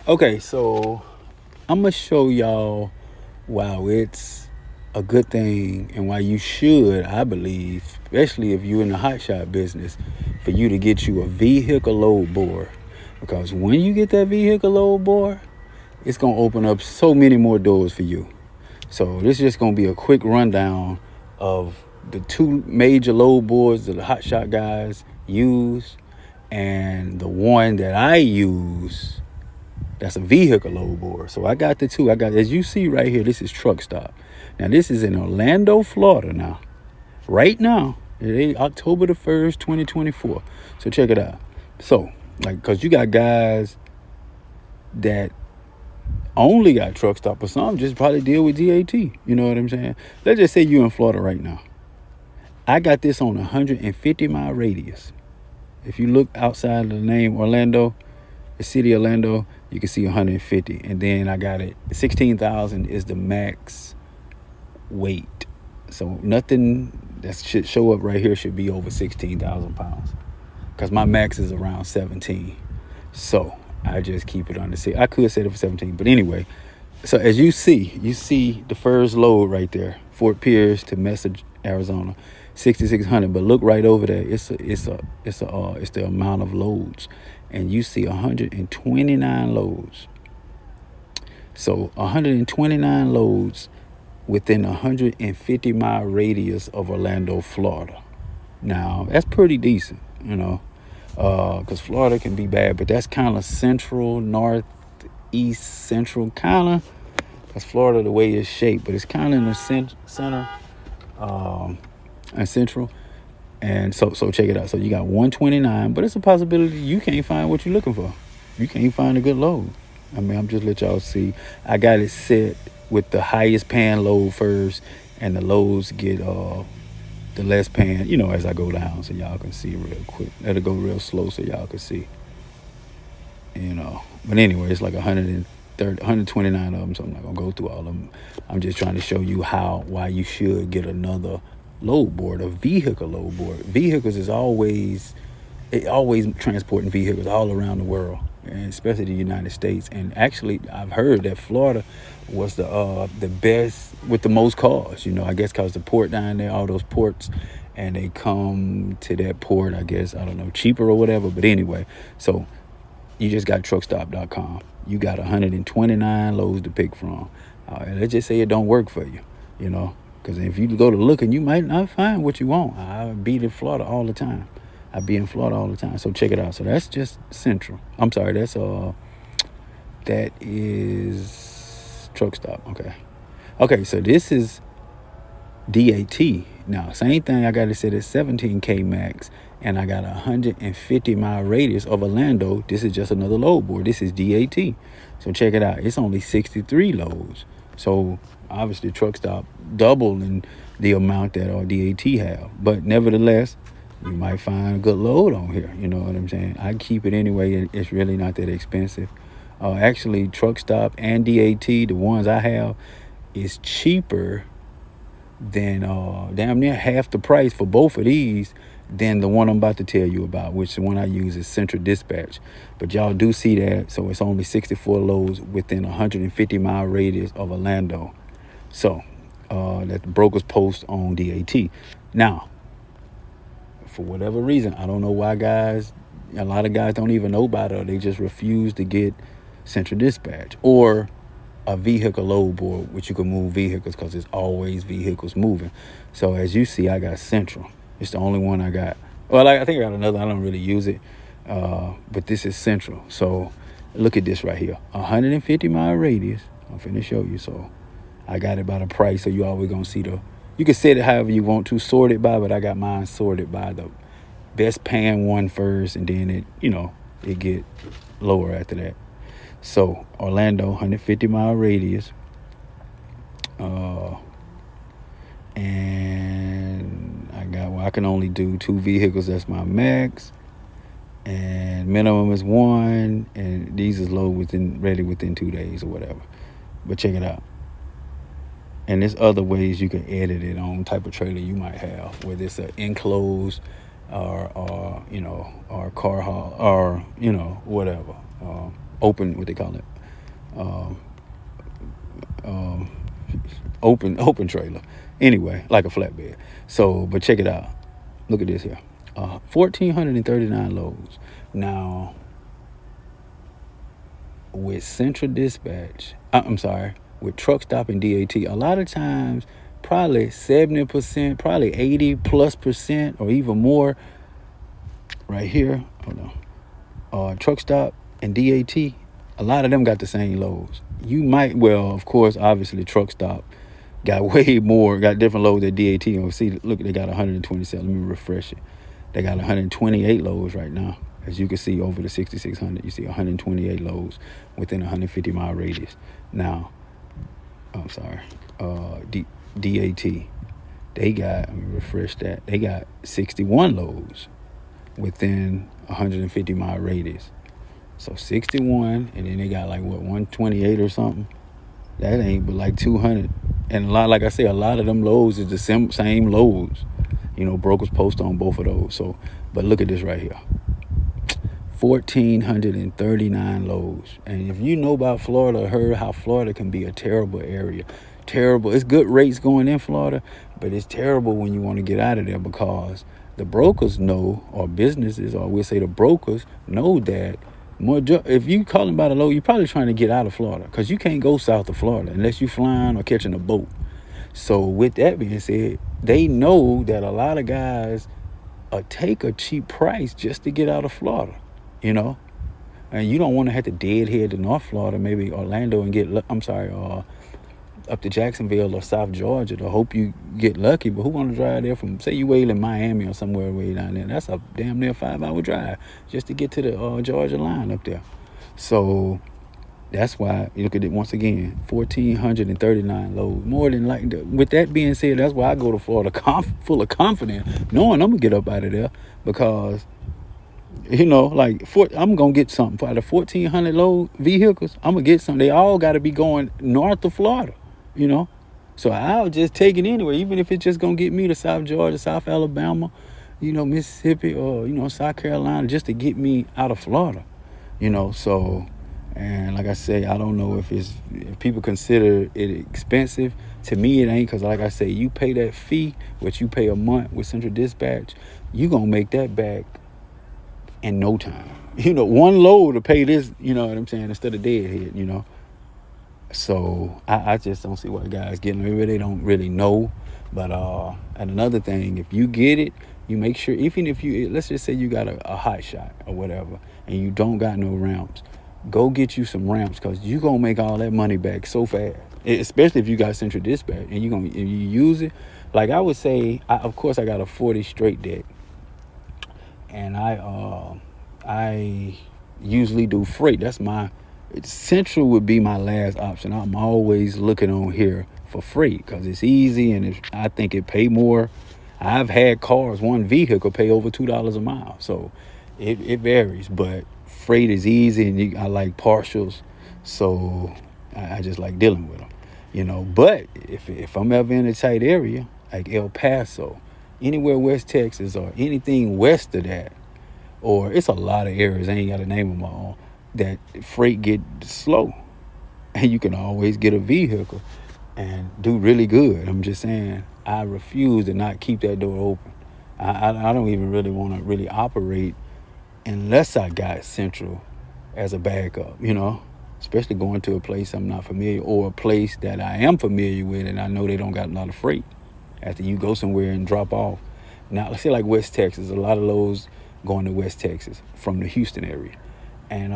Okay, so I'm gonna show y'all why it's a good thing and why you should, I believe, especially if you're in the hotshot business, for you to get you a vehicle load board. Because when you get that vehicle load board, it's gonna open up so many more doors for you. So this is just gonna be a quick rundown of the two major load boards that the hotshot guys use, and the one that I use that's a vehicle load board. So I got the two. I got, as you see right here, this is Truck Stop. Now this is in Orlando, Florida now. Right now, it is October the 1st, 2024. So check it out. So, like, cause you got guys that only got Truck Stop, or some just probably deal with DAT. You know what I'm saying? Let's just say you in Florida right now. I got this on a 150-mile radius. If you look outside of the name Orlando, the city of Orlando, you can see 150. And then I got it, 16,000 is the max weight. So nothing that should show up right here should be over 16,000 pounds. Because my max is around 17. So I just keep it under 6. I could set it for 17. But anyway, so as you see the first load right there, Fort Pierce to Mesa, Arizona, 6,600. But look right over there. It's the amount of loads, and you see 129 loads. So 129 loads within a 150-mile radius of Orlando, Florida. Now that's pretty decent, because Florida can be bad, but that's kind of central, northeast, central, kind of. Because Florida, the way it's shaped, but it's kind of in the center and central. And so check it out. So you got 129, but it's a possibility you can't find what you're looking for. You can't find a good load. I mean, I'm just let y'all see. I got it set with the highest pan load first, and the loads get the less pan, as I go down, so y'all can see real quick. Let it go real slow so y'all can see. But anyway, it's like 130, 129 of them, so I'm not gonna go through all of them. I'm just trying to show you why you should get another load board, a vehicle load board. Vehicles is always transporting vehicles all around the world, and especially the United States. And actually, I've heard that Florida was the best with the most cars. I guess because the port down there, all those ports, and they come to that port, I guess, I don't know, cheaper or whatever. But anyway, so you just got truckstop.com. You got 129 loads to pick from. Let's just say it don't work for you, because if you go to looking, you might not find what you want. I be in Florida all the time. So check it out. So that's just Central. I'm sorry. That is Truck Stop. Okay. So this is DAT. Now, same thing. I got it set at 17K max, and I got a 150-mile radius of Orlando. This is just another load board. This is DAT. So check it out. It's only 63 loads. So obviously, Truck Stop doubling the amount that our DAT have. But nevertheless, you might find a good load on here. You know what I'm saying? I keep it anyway. It's really not that expensive. Actually, Truck Stop and DAT, the ones I have, is cheaper than damn near half the price for both of these than the one I'm about to tell you about, which the one I use is Central Dispatch. But y'all do see that. So it's only 64 loads within a 150-mile radius of Orlando. So that the brokers post on DAT. Now, for whatever reason, I don't know why a lot of guys don't even know about it, or they just refuse to get Central Dispatch or a vehicle load board, which you can move vehicles, because it's always vehicles moving. So as you see, I got Central. It's the only one I got. Well, I think I got another. I don't really use it, but this is Central. So look at this right here, 150-mile radius. I'm finna show you. So I got it by the price, so you always gonna see you can set it however you want to, sort it by, but I got mine sorted by the best paying one first, and then it get lower after that. So Orlando, 150-mile radius, and I can only do 2 vehicles. That's my max, and minimum is 1, and these is ready within 2 days or whatever. But check it out. And there's other ways you can edit it on type of trailer you might have, whether it's an enclosed or car haul, or whatever, open, what they call it, um, um, open trailer. Anyway, like a flatbed. So, but check it out. Look at this here. 1,439 loads. Now, with Central Dispatch, I'm sorry, with Truck Stop and DAT, a lot of times, probably 70%, probably 80+%, or even more. Right here, hold on. Truck Stop and DAT, a lot of them got the same loads. You might, well, of course, obviously, Truck Stop got way more, got different loads than DAT. And see, look, they got 127. Let me refresh it. They got 128 loads right now. As you can see over the 6,600, you see 128 loads within a 150-mile radius. Now, I'm sorry, DAT, they got, let me refresh that, they got 61 loads within a 150-mile radius. So 61, and then they got like, what, 128 or something? That ain't but like 200. And a lot, like I say, a lot of them loads is the same loads. You know, brokers post on both of those. So, but look at this right here. 1,439 loads. And if you know about Florida, heard how Florida can be a terrible area. Terrible. It's good rates going in Florida, but it's terrible when you want to get out of there, because the brokers know, or businesses, or we'll say the brokers know that if you calling about a load, you're probably trying to get out of Florida, because you can't go south of Florida unless you're flying or catching a boat. So with that being said, they know that a lot of guys take a cheap price just to get out of Florida, you know? And you don't want to have to deadhead to North Florida, maybe Orlando, and up to Jacksonville or South Georgia to hope you get lucky. But who want to drive there from, say you way in Miami or somewhere way down there? That's a damn near 5-hour drive just to get to the Georgia line up there. So that's why you look at it once again, 1,439 loads. More than like, with that being said, that's why I go to Florida full of confidence, knowing I'm gonna get up out of there, because you know, like I'm gonna get something for out of 1,400 load vehicles. I'm gonna get something. They all got to be going north of Florida, you know. So I'll just take it anyway, even if it's just gonna get me to South Georgia, South Alabama, you know, Mississippi, or you know, South Carolina, just to get me out of Florida, you know. So, and like I say, I don't know if people consider it expensive. To me, it ain't, because like I say, you pay that fee, which you pay a month with Central Dispatch, you gonna make that back in no time. You know, one load to pay this, you know what I'm saying, instead of deadhead, you know. So I just don't see why guys getting, maybe they don't really know. But and another thing, if you get it, you make sure, even if you, let's just say you got a hot shot or whatever, and you don't got no ramps, go get you some ramps, because you gonna make all that money back so fast. Especially if you got Central Dispatch and if you use it. Like I would say, of course I got a 40 straight deck, and I usually do freight. That's Central would be my last option. I'm always looking on here for freight, because it's easy, and I think it pay more. I've had cars, one vehicle pay over $2 a mile, so it varies. But freight is easy, and I like partials, so I just like dealing with them, you know. But if I'm ever in a tight area like El Paso, anywhere West Texas, or anything west of that, or it's a lot of areas, I ain't got to name them all, that freight get slow, and you can always get a vehicle and do really good. I'm just saying, I refuse to not keep that door open. I don't even really want to really operate unless I got Central as a backup, you know, especially going to a place I'm not familiar, or a place that I am familiar with and I know they don't got a lot of freight after you go somewhere and drop off. Now, let's say like West Texas, a lot of loads going to West Texas from the Houston area. And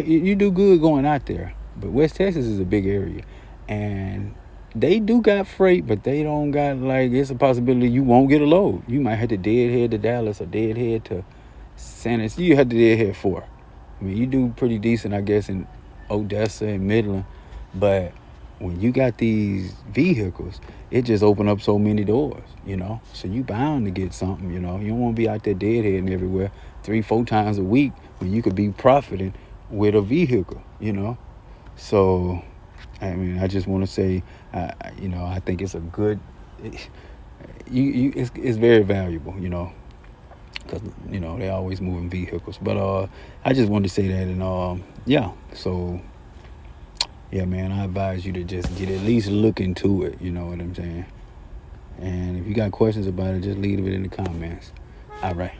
you do good going out there, but West Texas is a big area, and they do got freight, but they don't got, like, it's a possibility you won't get a load. You might have to deadhead to Dallas or deadhead to San Antonio. You have to deadhead for. I mean, you do pretty decent, I guess, in Odessa and Midland, but when you got these vehicles, it just open up so many doors, you know. So you bound to get something, you know. You don't want to be out there deadheading everywhere 3-4 times a week when you could be profiting with a vehicle, you know. So, I mean, I just want to say, you know, I think it's a good, it's very valuable, you know, because, you know, they always moving vehicles. But I just wanted to say that, and yeah, so yeah, man, I advise you to just get at least look into it. You know what I'm saying? And if you got questions about it, just leave it in the comments. All right.